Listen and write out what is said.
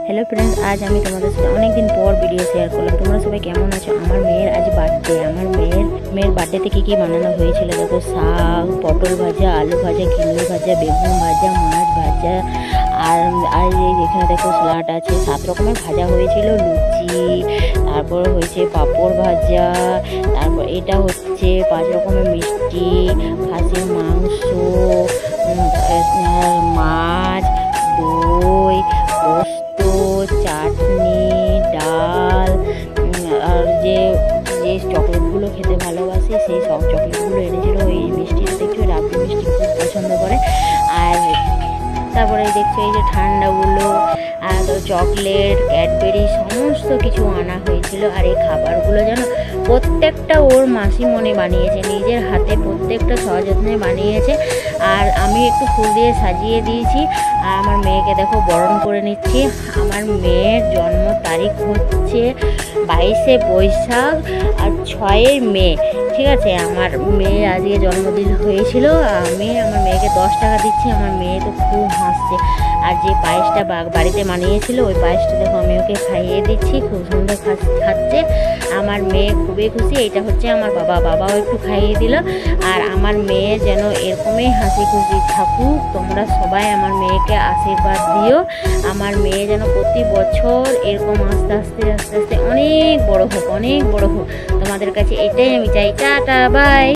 Hello friends, आज আমি তোমাদের সাথে অনেক দিন পর ভিডিও শেয়ার করলাম। তোমরা সবাই কেমন আছো? আমার মেয়ের আজ বার্থডে। আমার মেয়ের বার্থডেতে কি কি বানানো হয়েছিল দেখো। শাক, পটল ভাজা, আলু ভাজা, ঘিলু ভাজা, বেগুন ভাজা, মাছ ভাজা, আর এখানে দেখো স্যালাড আছে। 7 রকমের ভাজা হয়েছিল, লুচি, তারপর হয়েছে পাঁপড় ভাজা, তারপর এটা হচ্ছে 5 রকমের মিষ্টি, খাসির মাংস, মাছ, দই, পোস্ত, চাটনি, ডাল, আর যে চকলেটগুলো খেতে ভালোবাসে সেই সব চকলেটগুলো এনেছিল। ওই মিষ্টিটা দেখছো, রাবড়ি মিষ্টি খুব পছন্দ করে। আর তারপরে দেখছো এই যে ঠান্ডাগুলো, আর চকলেট, ক্যাডবেরি সমস্ত কিছু আনা হয়েছিল। আর এই খাবারগুলো যেন প্রত্যেকটা ওর মাসিমণি বানিয়েছে, নিজের হাতে প্রত্যেকটা সযত্নে বানিয়েছে। আর আমি একটু ফুল দিয়ে সাজিয়ে দিয়েছি। আর আমার মেয়েকে দেখো বরণ করে নিচ্ছি। আমার মেয়ের জন্ম তারিখ হচ্ছে 22শে বৈশাখ আর 6ই মে। ঠিক আছে, আমার মেয়ে আজকে জন্মদিন হয়েছিল। আমি আমার মেয়েকে 10 টাকা দিচ্ছি। আমার মেয়ে তো খুব হাসছে। আর যে পায়েসটা বাড়িতে বানিয়েছিল ওই পায়েসটা দেখো আমি ওকে খাইয়ে দিচ্ছি, খুব সুন্দর খাচ্ছে। আমার মেয়ে খুবই খুশি। এটা হচ্ছে আমার বাবাও একটু খাইয়ে দিল। আর আমার মেয়ে যেন এরকমই হাসি খুশি থাকুক। তোমরা সবাই আমার মেয়েকে আশীর্বাদ দিও। আমার মেয়ে যেন প্রতি বছর এরকম আস্তে আস্তে অনেক বড় হোক, অনেক বড় হোক। তোমাদের কাছে এটাই আমি চাই। Ta-ta, by.